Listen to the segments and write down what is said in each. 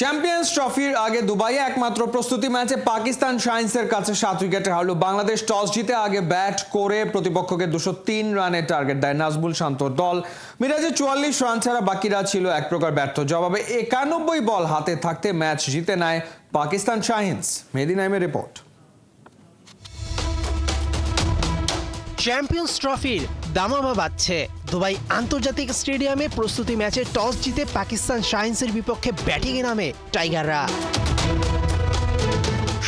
Champions ট্রফির আগে দুবাইয়ে একমাত্র প্রস্তুতি ম্যাচে পাকিস্তান শাইন্সের কাছে 7 উইকেটে হারল বাংলাদেশ। টস জিতে আগে ব্যাট করে প্রতিপক্ষকে 203 রানের টার্গেট দেয় নাজমুল শান্তর দল। মিরাজের 44 রান ছাড়া বাকিরা ছিল এক প্রকার ব্যর্থ। জবাবে 91 বল হাতে থাকতে ম্যাচ জিতে নেয় পাকিস্তান শাইন্স। মেহেদী নাইমের রিপোর্ট। চ্যাম্পিয়ন্স ট্রফির দামামা বাজছে। দুবাই আন্তর্জাতিক স্টেডিয়ামে প্রস্তুতি ম্যাচে টস জিতে পাকিস্তান শাইন্সের বিপক্ষে ব্যাটিংয়ে নামে টাইগাররা।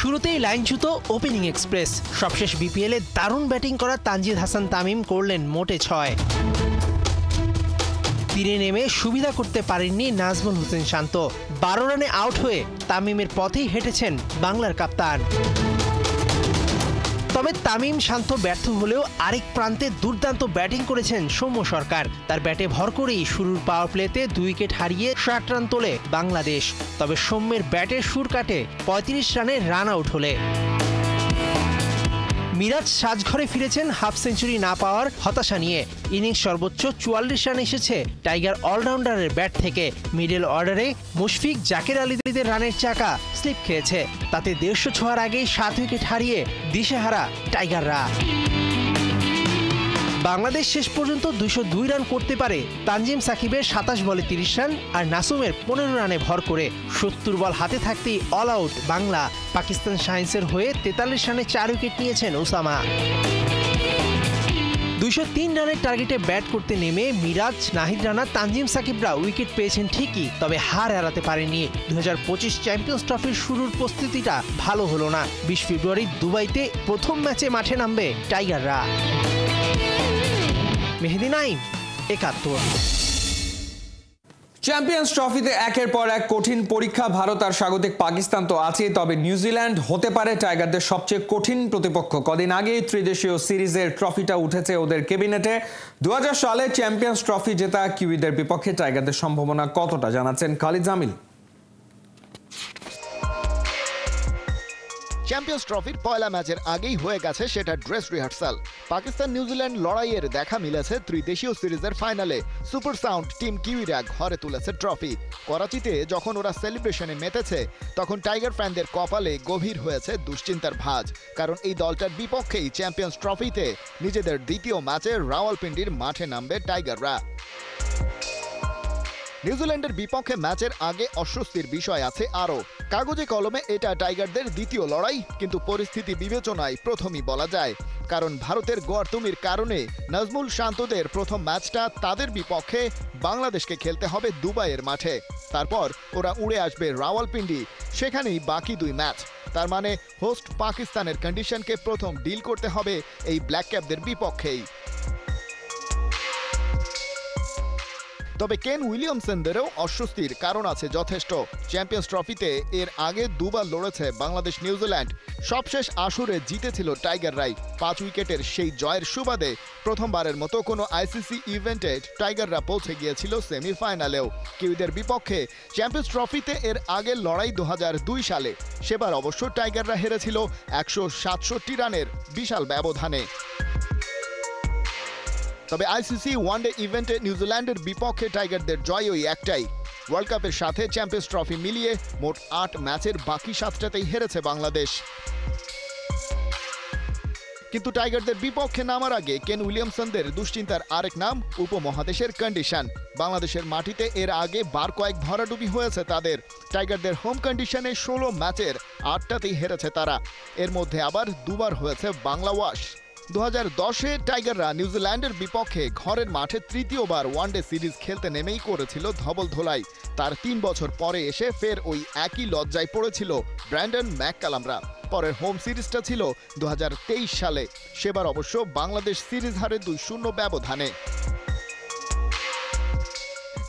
শুরুতেই লাইনচ্যুত ওপেনিং এক্সপ্রেস। সবশেষ বিপিএলে দারুণ ব্যাটিং করা তানজিদ হাসান তামিম করলেন মোটে 6। তীরে নেমে সুবিধা করতে পারেননি নাজমুল হোসেন শান্ত। 12 রানে আউট হয়ে তামিমের পথেই হেঁটেছেন বাংলার কাপ্তান। তবে তামিম শান্ত ব্যর্থ হলেও আরেক প্রান্তে দুর্দান্ত ব্যাটিং করেছেন সৌম্য সরকার। তার ব্যাটে ভর করেই শুরুর পাওয়ার প্লেতে 2 উইকেট হারিয়ে 60 রান তোলে বাংলাদেশ। তবে সৌম্যের ব্যাটের সুর কাটে 35 রানে রান আউট হলে। মিরাজ সাজঘরে ফিরেছেন হাফ সেঞ্চুরি না পাওয়ার হতাশা নিয়ে। ইনিংস সর্বোচ্চ 44 রান এসেছে টাইগার অলরাউন্ডারের ব্যাট থেকে। মিডল অর্ডারে মুশফিক জাকের আলীদের রানের চাকা স্লিপ খেয়েছে। তাতে 150 ছোঁয়ার আগেই 7 উইকেট হারিয়ে দিশেহারা টাইগাররা। বাংলাদেশ শেষ পর্যন্ত 202 রান করতে পারে তানজিম সাকিবের 27 বলে 30 রান আর নাসুমের 15 রানে ভর করে। 70 বল হাতে থাকতেই অল আউট বাংলা। পাকিস্তান শাইন্সের হয়ে 43 রানে 4 উইকেট নিয়েছেন ওসামা। 203 রানের টার্গেটে ব্যাট করতে নেমে মিরাজ, নাহিদ রানা, তানজিম সাকিবরা উইকেট পেয়েছেন ঠিকই, তবে হার এড়াতে পারেনি। 2025 চ্যাম্পিয়ন্স ট্রফির শুরুর প্রস্তুতিটা ভালো হলো না। 20 ফেব্রুয়ারি দুবাইতে প্রথম ম্যাচে মাঠে নামবে টাইগাররা। মেহেদী নাইম, 71। চ্যাম্পিয়ন্স ট্রফিতে একের পর এক কঠিন পরীক্ষা। ভারত আর স্বাগতিক পাকিস্তান তো আছেই, তবে নিউজিল্যান্ড হতে পারে টাইগারদের সবচেয়ে কঠিন প্রতিপক্ষ। কদিন আগেই ত্রিদেশীয় সিরিজের ট্রফিটা উঠেছে ওদের ক্যাবিনেটে। 2000 সালে চ্যাম্পিয়ন্স ট্রফি জেতা কিউইদের বিপক্ষে টাইগারদের সম্ভাবনা কতটা, জানাচ্ছেন খালিদ জামিল। চ্যাম্পিয়ন্স ট্রফির পয়লা ম্যাচের আগেই হয়ে গেছে সেটা ড্রেস রিহার্সাল। পাকিস্তান নিউজিল্যান্ড লড়াইয়ের দেখা মিলেছে ত্রিদেশীয় সিরিজের ফাইনালে। সুপার সাউন্ড টিম কিউইরা ঘরে তুলেছে ট্রফি। করাচিতে যখন ওরা সেলিব্রেশনে মেতেছে তখন টাইগার ফ্যানদের কপালে গভীর হয়েছে দুশ্চিন্তার ভাঁজ। কারণ এই দলটার বিপক্ষেই চ্যাম্পিয়ন্স ট্রফিতে নিজেদের দ্বিতীয় ম্যাচে রাওয়ালপিন্ডির মাঠে নামবে টাইগাররা। নিউজিল্যান্ডের বিপক্ষে ম্যাচের আগে অস্বস্তির বিষয় আছে আরও। কাগজে কলমে এটা টাইগারদের দ্বিতীয় লড়াই, কিন্তু পরিস্থিতি বিবেচনায় প্রথমই বলা যায়। কারণ ভারতের গোয়ার্তুমির কারণে নাজমুল শান্তদের প্রথম ম্যাচটা তাদের বিপক্ষে বাংলাদেশকে খেলতে হবে দুবাইয়ের মাঠে। তারপর ওরা উড়ে আসবে রাওয়ালপিন্ডি, সেখানেই বাকি 2 ম্যাচ। তার মানে হোস্ট পাকিস্তানের কন্ডিশনকে প্রথম ডিল করতে হবে এই ব্ল্যাক ক্যাপদের বিপক্ষেই। তবে কেন উইলিয়ামসনদেরও অস্বস্তির কারণ আছে যথেষ্ট। চ্যাম্পিয়ন্স ট্রফিতে এর আগে 2 বার লড়েছে বাংলাদেশ নিউজিল্যান্ড। সবশেষ আসরে জিতেছিল টাইগাররাই। 5 উইকেটের সেই জয়ের সুবাদে প্রথমবারের মতো কোনো আইসিসি ইভেন্টে টাইগাররা পৌঁছে গিয়েছিল সেমিফাইনালেও। কিউইদের বিপক্ষে চ্যাম্পিয়ন্স ট্রফিতে এর আগের লড়াই 2002 সালে। সেবার অবশ্য টাইগাররা হেরেছিল 167 রানের বিশাল ব্যবধানে। তবে আইসিসি ওয়ানডে ইভেন্টে নিউজিল্যান্ডের বিপক্ষে টাইগারদের জয় ওই একটাই। ওয়ার্ল্ড কাপের সাথে চ্যাম্পিয়ন্স ট্রফি মিলিয়ে মোট 8 ম্যাচের বাকি 7টাতেই হেরেছে বাংলাদেশ। কিন্তু টাইগারদের বিপক্ষে নামার আগে কেন উইলিয়ামসনদের দুশ্চিন্তার আরেক নাম উপমহাদেশের কন্ডিশন। বাংলাদেশের মাটিতে এর আগে বার কয়েক ভরাডুবি হয়েছে তাদের। টাইগারদের হোম কন্ডিশনে 16 ম্যাচের 8টাতেই হেরেছে তারা। এর মধ্যে আবার 2 বার হয়েছে বাংলা ওয়াশ। 2010-এ টাইগাররা নিউজিল্যান্ডের বিপক্ষে ঘরের মাঠে তৃতীয়বার ওয়ানডে সিরিজ খেলতে নেমেই করেছিল ধবল ধোলাই। তার 3 বছর পরে এসে ফের ওই একই লজ্জায় পড়েছিল ব্র্যান্ডন ম্যাককালামরা। পরের হোম সিরিজটা ছিল 2023 সালে। সেবার অবশ্য বাংলাদেশ সিরিজ হারে 2-0 ব্যবধানে।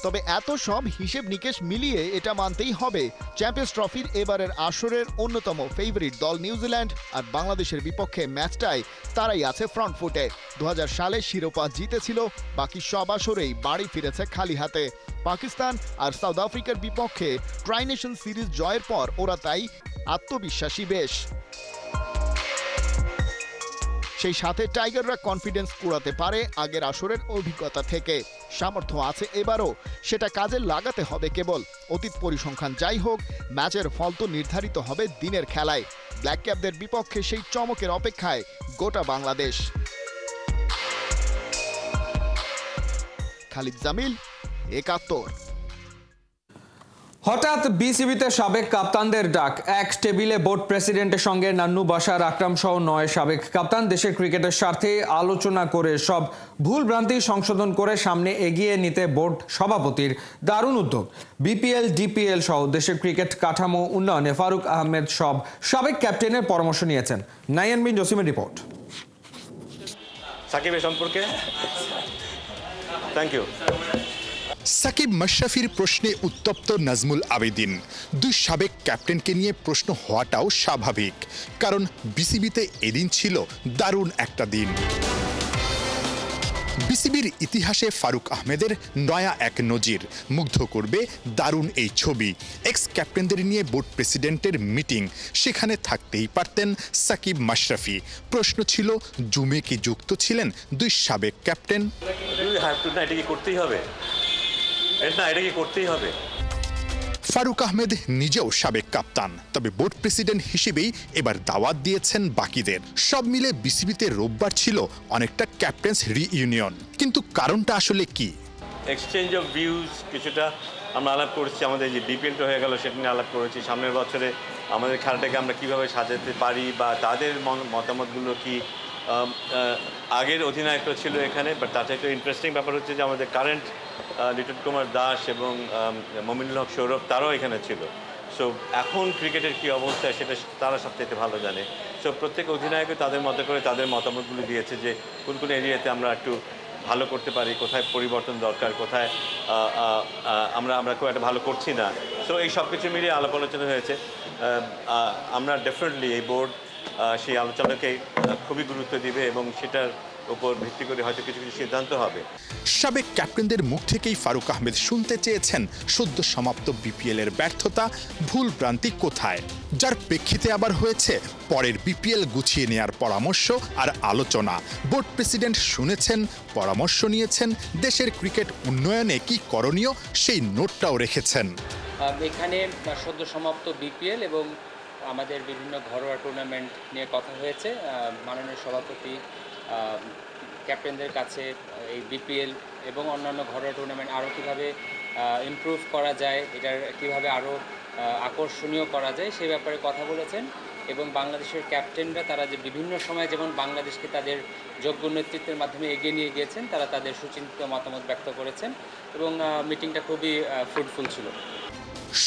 তবে এত সব হিসেব নিকেশ মিলিয়ে এটা মানতেই হবে চ্যাম্পিয়ন্স ট্রফির এবারের আসরের অন্যতম ফেভারিট দল নিউজিল্যান্ড। আর বাংলাদেশের বিপক্ষে ম্যাচটায় তারাই আছে ফ্রন্ট ফুটে। 2000 সালে শিরোপা জিতেছিল, বাকি সব আসরেই বাড়ি ফিরেছে খালি হাতে। পাকিস্তান আর সাউথ আফ্রিকার বিপক্ষে ট্রাই নেশন সিরিজ জয়ের পর ওরা তাই আত্মবিশ্বাসী বেশ। সেই সাথে টাইগাররা কনফিডেন্স কুড়াতে পারে আগের আসরের অভিজ্ঞতা থেকে। সামর্থ্য আছে এবারও, সেটা কাজে লাগাতে হবে কেবল। অতীত পরিসংখ্যান যাই হোক, ম্যাচের ফল তো নির্ধারিত হবে দিনের খেলায়। ব্ল্যাক ক্যাপদের বিপক্ষে সেই চমকের অপেক্ষায় গোটা বাংলাদেশ। খালিদ জামিল, ৭১। হঠাৎ বিসিবিতে সাবেক কাপ্তানদের ডাক। এক টেবিলে বোর্ড প্রেসিডেন্টের সঙ্গে নান্নু বাশার, আকরাম সহ ৯ সাবেক কাপ্তান দেশের ক্রিকেটের স্বার্থে আলোচনা করে সব ভুল ভ্রান্তি সংশোধন করে সামনে এগিয়ে নিতে বোর্ড সভাপতির দারুণ উদ্যোগ। বিপিএল, ডিপিএল সহ দেশের ক্রিকেট কাঠামো উন্নয়নে ফারুক আহমেদ সব সাবেক ক্যাপ্টেনের পরামর্শ নিয়েছেন। নাইয়ান বিন জসিমের রিপোর্ট। সাকিবের সম্পর্কে থ্যাংক ইউ। সাকিব মাশরাফির প্রশ্নে উত্তপ্ত নাজমুল আবেদিন। ২ সাবেক ক্যাপ্টেনকে নিয়ে প্রশ্ন হওয়াটাও স্বাভাবিক, কারণ বিসিবিতে এদিন ছিল দারুণ একটা দিন। বিসিবির ইতিহাসে ফারুক আহমেদের নয়া এক নজির মুগ্ধ করবে দারুণ এই ছবি। এক্স ক্যাপ্টেনদের নিয়ে বোর্ড প্রেসিডেন্টের মিটিং, সেখানে থাকতেই পারতেন সাকিব মাশরাফি। প্রশ্ন ছিল, জুমে কি যুক্ত ছিলেন ২ সাবেক ক্যাপ্টেন? এটা কি করতেই হবে? এটা কি করতেই হবে? ফারুক আহমেদ নিজেও সাবেক কাপ্তান, তবে বোর্ড প্রেসিডেন্ট হিসেবেই এবার দাওয়াত দিয়েছেন বাকিদের। সব মিলে বিসিবিতে রোববার ছিল অনেকটা ক্যাপ্টেন্স রিইউনিয়ন, কিন্তু কারণটা আসলে কি? এক্সচেঞ্জ অফ ভিউজ কিছুটা আমরা আলাপ করেছি। আমাদের যে বিপিএলটা হয়ে গেল সেটা নিয়ে আলাপ করেছি। সামনের বছরে আমাদের খেলাটাকে আমরা কীভাবে সাজাতে পারি বা তাদের মতামতগুলো কি। আগের অধিনায়করা ছিল এখানে, বাট তার চাইতে ইন্টারেস্টিং ব্যাপার হচ্ছে যে আমাদের কারেন্ট লিটন কুমার দাস এবং মমিনুল হক সৌরভ, তারাও এখানে ছিল। সো এখন ক্রিকেটের কী অবস্থা সেটা তারা সবচেয়ে ভালো জানে। সো প্রত্যেক অধিনায়কও তাদের মতো করে তাদের মতামতগুলো দিয়েছে যে কোন কোন এরিয়াতে আমরা একটু ভালো করতে পারি, কোথায় পরিবর্তন দরকার, কোথায় আমরা খুব একটা ভালো করছি না। সো এই সব কিছু মিলিয়ে আলাপ আলোচনা হয়েছে। আমরা ডেফিনেটলি এই বোর্ড সেই আলোচনাকে খুবই গুরুত্ব দিবে এবং সেটার উপর ভিত্তি করে হয়তো কিছু কিছু সিদ্ধান্ত হবে। সাবেক ক্যাপ্টেনদের মুখ থেকেই ফারুক আহমেদ শুনতে চেয়েছেন সদ্য সমাপ্ত বিপিএল এর ব্যর্থতা, ভুল ভ্রান্তি কোথায়, যার প্রেক্ষিতে আবার হয়েছে পরের বিপিএল গুছিয়ে নেয়ার পরামর্শ আর আলোচনা। বোর্ড প্রেসিডেন্ট শুনেছেন, পরামর্শ নিয়েছেন, দেশের ক্রিকেট উন্নয়নে কি করণীয় সেই নোটটাও রেখেছেন। এখানে সদ্য সমাপ্ত বিপিএল এবং আমাদের বিভিন্ন ঘরোয়া টুর্নামেন্ট নিয়ে কথা হয়েছে। মাননীয় সভাপতি ক্যাপ্টেনদের কাছে এই বিপিএল এবং অন্যান্য ঘরোয়া টুর্নামেন্ট আরও কীভাবে ইমপ্রুভ করা যায়, এটার কীভাবে আরও আকর্ষণীয় করা যায় সেই ব্যাপারে কথা বলেছেন। এবং বাংলাদেশের ক্যাপ্টেনরা তারা যে বিভিন্ন সময় যেমন বাংলাদেশকে তাদের যোগ্য নেতৃত্বের মাধ্যমে এগিয়ে নিয়ে গিয়েছেন, তারা তাদের সুচিন্তিত মতামত ব্যক্ত করেছেন এবং মিটিংটা খুবই ফ্রুটফুল ছিল।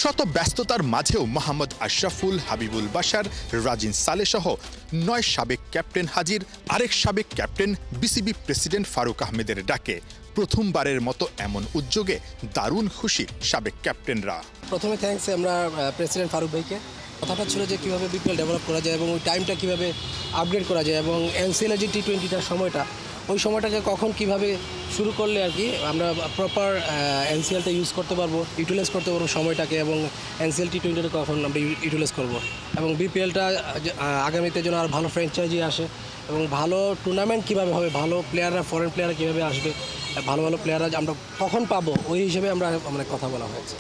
শত ব্যস্ততার মাঝেও মোহাম্মদ আশরাফুল, হাবিবুল বাশার, রাজিন সালে সহ ৯ সাবেক ক্যাপ্টেন হাজির। আরেক সাবেক ক্যাপ্টেন বিসিবি প্রেসিডেন্ট ফারুক আহমেদের ডাকে প্রথমবারের মতো এমন উদ্যোগে দারুণ খুশি সাবেক ক্যাপ্টেনরা। প্রথমে থ্যাঙ্কস আমরা প্রেসিডেন্ট ফারুক ভাইকে। কথাটা ছিল যে কীভাবে বিপিএল ডেভেলপ করা যায় এবং ওই টাইমটা কীভাবে আপগ্রেড করা যায় এবং এনসিএলের যে টি-20টার সময়টা, ওই সময়টাকে কখন কিভাবে শুরু করলে আর কি আমরা প্রপার এনসিএলটা ইউজ করতে পারবো, ইউটিলাইজ করতে পারবো সময়টাকে, এবং এনসিএল টি-20টা কখন আমরা ইউটিলাইজ করবো এবং বিপিএলটা আগামীতে যেন আর ভালো ফ্র্যাঞ্চাইজি আসে এবং ভালো টুর্নামেন্ট কীভাবে হবে, ভালো প্লেয়াররা, ফরেন প্লেয়াররা কীভাবে আসবে, ভালো ভালো প্লেয়াররা আমরা কখন পাবো, ওই হিসেবে আমরা মানে কথা বলা হয়েছে।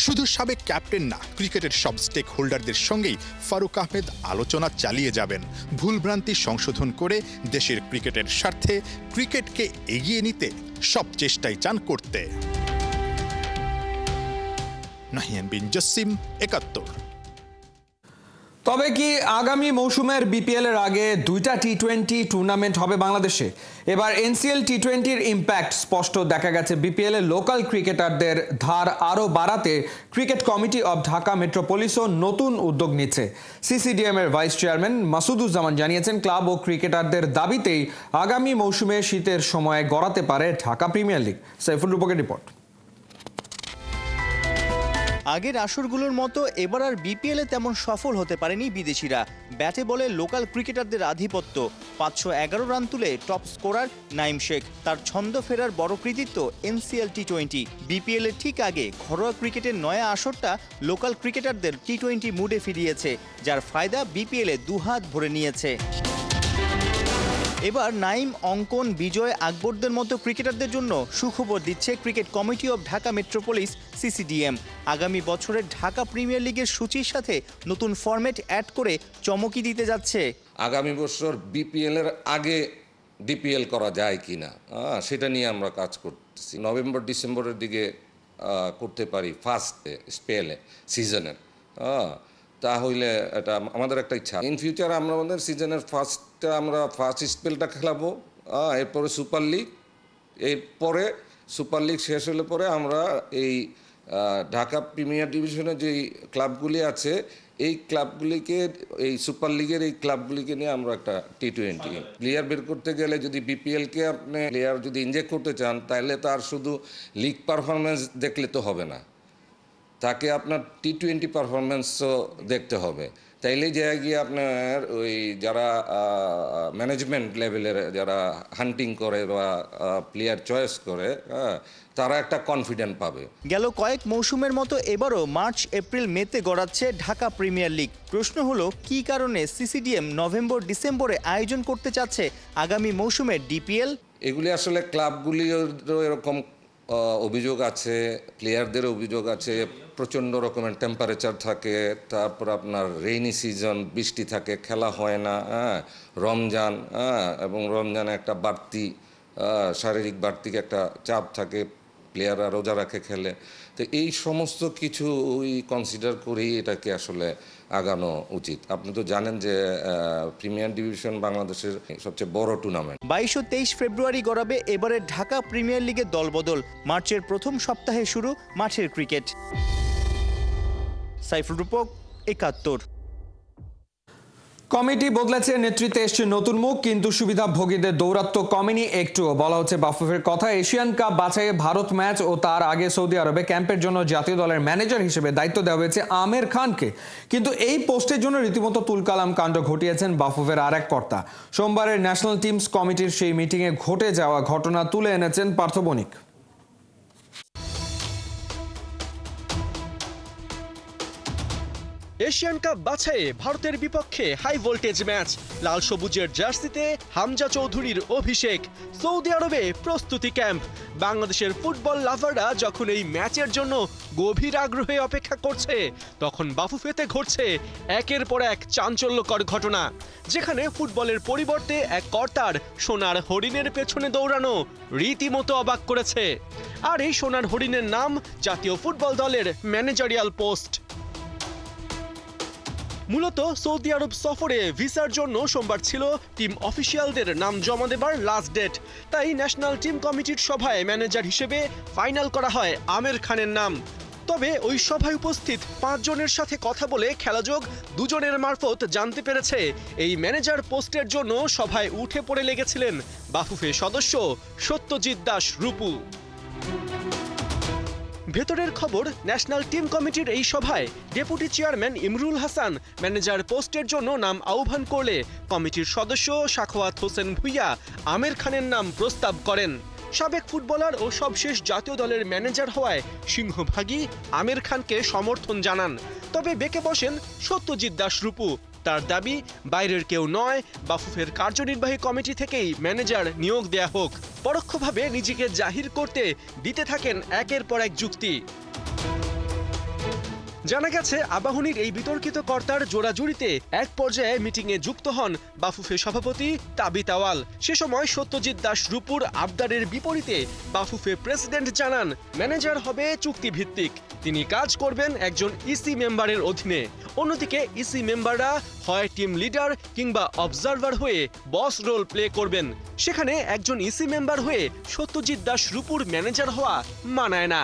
শুধু সাবেক ক্যাপ্টেন না, ক্রিকেটের সব স্টেক হোল্ডারদের সঙ্গেই ফারুক আহমেদ আলোচনা চালিয়ে যাবেন। ভুলভ্রান্তি সংশোধন করে দেশের ক্রিকেটের স্বার্থে ক্রিকেটকে এগিয়ে নিতে সব চেষ্টাই চান করতে। নাহিয়ান বিন জসিম, ৭১। তবে কি আগামী মৌসুমের বিপিএল এর আগে 2টা টি-20 টুর্নামেন্ট হবে বাংলাদেশে? এবার এনসিএল টি-20-র ইম্প্যাক্ট স্পষ্ট দেখা গেছে। বিপিএল এর লোকাল ক্রিকেটারদের ধার আরও বাড়াতে ক্রিকেট কমিটি অব ঢাকা মেট্রোপলিসও নতুন উদ্যোগ নিচ্ছে। সিসিডিএম এর ভাইস চেয়ারম্যান মাসুদুজ্জামান জানিয়েছেন, ক্লাব ও ক্রিকেটারদের দাবিতেই আগামী মৌসুমে শীতের সময় গড়াতে পারে ঢাকা প্রিমিয়ার লিগ। সাইফুল রূপকের রিপোর্ট। আগের আসরগুলোর মতো এবার আর বিপিএলে তেমন সফল হতে পারেনি বিদেশিরা। ব্যাটে বলে লোকাল ক্রিকেটারদের আধিপত্য। ৫১১ রান তুলে টপ স্কোরার নাইম শেখ। তার ছন্দ ফেরার বড় কৃতিত্ব এনসিএল টি-20। বিপিএল এর ঠিক আগে ঘরোয়া ক্রিকেটের নয়া আসরটা লোকাল ক্রিকেটারদের টি-20 মুডে ফিরিয়েছে, যার ফায়দা বিপিএলে দুহাত ভরে নিয়েছে। এবার নাইম, অঙ্কন, বিজয়, আকবরদের মতো ক্রিকেটারদের জন্য সুখবর দিচ্ছে cricket committee of Dhaka metropolis CCDM। আগামী বছরের ঢাকা প্রিমিয়ার লিগের সূচির সাথে নতুন ফরম্যাট অ্যাড করে চমকি দিতে যাচ্ছে। আগামী বছর বিপিএল এর আগে ডিপিএল করা যায় কিনা সেটা নিয়ে আমরা কাজ করতেছি। নভেম্বর ডিসেম্বরের দিকে করতে পারি ফার্স্ট স্পেলে সিজনের, তাহলে এটা আমাদের একটা ইচ্ছা। ইন ফিউচার আমরা আমাদের সিজনের ফার্স্ট স্পেলটা খেলাবো, এরপরে সুপার লিগ, এরপরে সুপার লিগ শেষ হলে পরে আমরা এই ঢাকা প্রিমিয়ার ডিভিশনে যে ক্লাবগুলি আছে এই ক্লাবগুলিকে, এই সুপার লিগের এই ক্লাবগুলিকে নিয়ে আমরা একটা T20 প্লেয়ার বের করতে গেলে যদি বিপিএলকে আপনি প্লেয়ার যদি ইনজেক্ট করতে চান তাহলে তার শুধু লিগ পারফরমেন্স দেখলে তো হবে না, তাকে আপনার T20 পারফরমেন্সও দেখতে হবে। তাইলে জায়গায় গিয়ে আপনার ওই যারা ম্যানেজমেন্ট লেভেলের যারা হান্টিং করে বা প্লেয়ার চয়েস করে তারা একটা কনফিডেন্ট পাবে। গেল কয়েক মৌসুমের মতো এবারও মার্চ, এপ্রিল, মেতে গড়াচ্ছে ঢাকা প্রিমিয়ার লিগ। প্রশ্ন হলো কী কারণে CCDM নভেম্বর, ডিসেম্বরে আয়োজন করতে চাচ্ছে আগামী মৌসুমের ডিপিএল? এগুলি আসলে ক্লাবগুলিরও এরকম অভিযোগ আছে, প্লেয়ারদের অভিযোগ আছে, প্রচণ্ড রকমের টেম্পারেচার থাকে, তারপর আপনার রেইনি সিজন, বৃষ্টি থাকে, খেলা হয় না, রমজান এবং রমজানে একটা বাড়তি শারীরিক বাড়তি একটা চাপ থাকে, প্লেয়াররা রোজা রাখে খেলে। তো এই সমস্ত কিছু কনসিডার করেই এটাকে আসলে আগানো উচিত। আপনি তো জানেন যে প্রিমিয়ার ডিভিশন বাংলাদেশের সবচেয়ে বড় টুর্নামেন্ট। 22 ও 23 ফেব্রুয়ারি গড়াবে এবারের ঢাকা প্রিমিয়ার লিগের দলবদল। মার্চের প্রথম সপ্তাহে শুরু মাঠের ক্রিকেট। সাইফুল রূপক, 71। কমিটি বদলেছে, নেতৃত্বে এসছে নতুন মুখ, কিন্তু সুবিধাভোগীদের দৌরাত্ম্য কমেনি একটুও। বলা হচ্ছে বাফুফের কথা, এশিয়ান কাপ বাছাইয়ে ভারত ম্যাচ ও তার আগে সৌদি আরবে ক্যাম্পের জন্য জাতীয় দলের ম্যানেজার হিসেবে দায়িত্ব দেওয়া হয়েছে আমের খানকে। কিন্তু এই পোস্টের জন্য রীতিমতো তুলকালাম কাণ্ড ঘটিয়েছেন বাফুফের আর এক কর্তা। সোমবারের ন্যাশনাল টিমস কমিটির সেই মিটিংয়ে ঘটে যাওয়া ঘটনা তুলে এনেছেন পার্থ বণিক। এশিয়ান কাপ বাছাইয়ে ভারতের বিপক্ষে হাই ভোল্টেজ ম্যাচ, লাল সবুজের জার্সিতে হামজা চৌধুরীর অভিষেক, সৌদি আরবে প্রস্তুতি ক্যাম্প। বাংলাদেশের ফুটবল লাভাররা যখন এই ম্যাচের জন্য গভীর আগ্রহে অপেক্ষা করছে, তখন বাফুফেতে ঘটছে একের পর এক চাঞ্চল্যকর ঘটনা, যেখানে ফুটবলের পরিবর্তে এক কর্তার সোনার হরিণের পেছনে দৌড়ানো রীতিমতো অবাক করেছে। আর এই সোনার হরিণের নাম জাতীয় ফুটবল দলের ম্যানেজারিয়াল পোস্ট। মূলত সৌদি আরব সফরে ভিসার জন্য সোমবার ছিল টিম অফিসিয়ালদের নাম জমা দেবার লাস্ট ডেট। তাই ন্যাশনাল টিম কমিটির সভায় ম্যানেজার হিসেবে ফাইনাল করা হয় আমের খানের নাম। তবে ওই সভায় উপস্থিত 5 জনের সাথে কথা বলে খেলাযোগ 2 জনের মারফত জানতে পেরেছে এই ম্যানেজার পোস্টের জন্য সভায় উঠে পড়ে লেগেছিলেন বাফুফে সদস্য সত্যজিৎ দাস রূপু। ভেতরের খবর, ন্যাশনাল টিম কমিটির এই সভায় deputy chairman Imrul Hasan manager পোস্টের জন্য নাম আহ্বান করলে কমিটির সদস্য সাখাওয়াত হোসেন ভুইয়া আমের খানের নাম প্রস্তাব করেন। সাবেক ফুটবলার ও সবশেষ জাতীয় দলের ম্যানেজার হওয়ায় সিংহভাগই আমের খানকে সমর্থন জানান। তবে বেঁকে বসেন সত্যজিৎ দাস রূপু। তার দাবি, বাইরের কেউ নয়, বাফুফের কার্যনির্বাহী কমিটি থেকেই ম্যানেজার নিয়োগ দেয়া হোক। পরোক্ষভাবে নিজেকে জাহির করতে দিতে থাকেন একের পর এক যুক্তি। জানা গেছে আবাহনীর এই বিতর্কিত কর্তার জোড়াজুড়িতে এক পর্যায়ে মিটিংয়ে যুক্ত হন বাফুফে সভাপতি তাবিত আওয়াল। সে সময় সত্যজিৎ দাস রূপুর আবদারের বিপরীতে বাফুফে প্রেসিডেন্ট জানান ম্যানেজার হবে চুক্তিভিত্তিক, তিনি কাজ করবেন একজন ইসি মেম্বারের অধীনে। অন্যদিকে ইসি মেম্বাররা হয় টিম লিডার কিংবা অবজারভার হয়ে বস রোল প্লে করবেন। সেখানে একজন ইসি মেম্বার হয়ে সত্যজিৎ দাস রূপুর ম্যানেজার হওয়া মানায় না।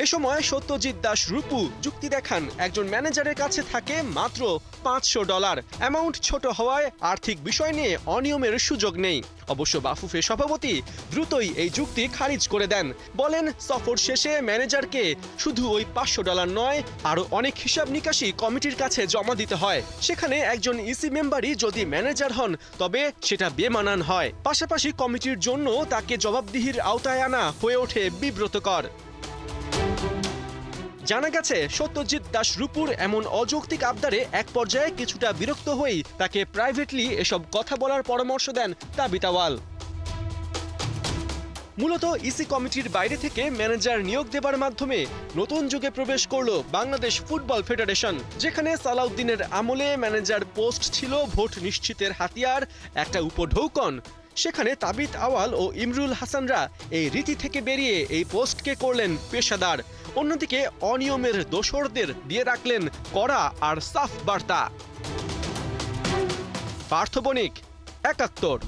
এ সময় সত্যজিৎ দাস রূপু যুক্তি দেখান একজন ম্যানেজারের কাছে থাকে মাত্র $500। অ্যামাউন্ট ছোট হওয়ায় আর্থিক বিষয় নিয়ে অনিয়মের সুযোগ নেই। অবশ্য বাফুফে সভাপতি দ্রুতই এই যুক্তি খারিজ করে দেন। বলেন সফর শেষে ম্যানেজারকে শুধু ওই $500 নয়, আরো অনেক হিসাব নিকাশি কমিটির কাছে জমা দিতে হয়। সেখানে একজন ইসি মেম্বারই যদি ম্যানেজার হন তবে সেটা বেমানান হয়। পাশাপাশি কমিটির জন্য তাকে জবাবদিহির আওতায় আনা হয়ে ওঠে বিব্রতকর। জানা গেছে সত্যজিৎ দাস রূপুর এমন অযৌক্তিক আবদারে এক পর্যায়ে কিছুটা বিরক্ত হয়েই তাকে প্রাইভেটলি এসব কথা বলার পরামর্শ দেন তাবিথ আউয়াল। মূলত ইসি কমিটির বাইরে থেকে ম্যানেজার নিয়োগ দেবার মাধ্যমে নতুন যুগে প্রবেশ করল বাংলাদেশ ফুটবল ফেডারেশন, যেখানে সালাউদ্দিনের আমলে ম্যানেজার পোস্ট ছিল ভোট নিশ্চিতের হাতিয়ার, একটা উপঢৌকন। সেখানে তাবিথ আউয়াল ও ইমরুল হাসানরা এই রীতি থেকে বেরিয়ে এই পোস্টকে করলেন পেশাদার। অন্যদিকে অনিয়মের দোসরদের দিয়ে রাখলেন কড়া আর সাফ বার্তা। পার্থ বণিক, ৭১।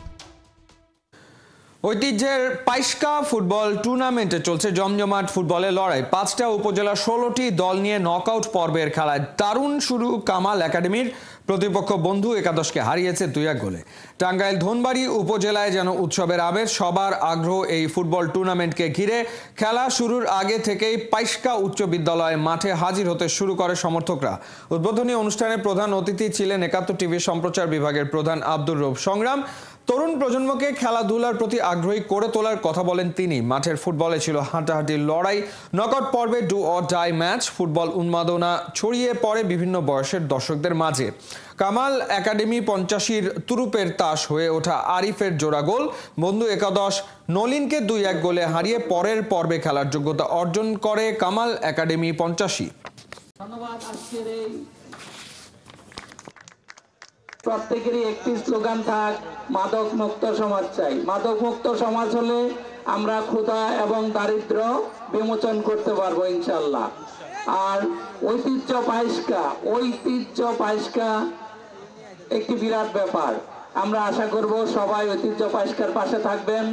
ঐতিহ্যের পাইস্কা ফুটবল টুর্নামেন্টে চলছে জমজমাট ফুটবলের লড়াই। ৫টা উপজেলার ১৬টি দল নিয়ে নকআউট পর্বের খেলায় দারুণ শুরু কামাল একাডেমির। প্রতিপক্ষ বন্ধু একাদশকে হারিয়েছে ২-১ গোলে। টাঙ্গাইল ধনবাড়ি উপজেলায় যেন উৎসবের আবেশ, সবার আগ্রহ এই ফুটবল টুর্নামেন্টকে ঘিরে। খেলা শুরুর আগে থেকেই পাইস্কা উচ্চ বিদ্যালয় মাঠে হাজির হতে শুরু করে সমর্থকরা। উদ্বোধনী অনুষ্ঠানে প্রধান অতিথি ছিলেন ৭১ টিভি সম্প্রচার বিভাগের প্রধান আব্দুর রউফ সংগ্রাম। তরুণ প্রজন্মকে খেলাধুলার প্রতি আগ্রহী করে তোলার কথা বলেন তিনি। মাঠের ফুটবলে ছিল হাঁটাহাঁটির লড়াই। নকআউট পর্বে do or die match. Football উন্মাদনা ছড়িয়ে পড়ে বিভিন্ন বয়সের দর্শকদের মাঝে। কামাল একাডেমি ৮৫-র তুরুপের তাস হয়ে ওঠা আরিফের জোড়া গোল। বন্ধু একাদশ নলিনকে ২-১ গোলে হারিয়ে পরের পর্বে খেলার যোগ্যতা অর্জন করে কামাল একাডেমি ৮৫। ধন্যবাদ। আজকের এই প্রত্যেকেরই একটি স্লোগান থাক, মাদক মুক্ত সমাজ চাই। মাদক মুক্ত সমাজ হলে আমরা ক্ষুধা এবং দারিদ্র্য বিমোচন করতে পারবো ইনশাল্লাহ। আর ঐতিহ্য পাইস্কা একটি বিরাট ব্যাপার। আমরা আশা করব সবাই ঐতিহ্য পাইস্কার পাশে থাকবেন।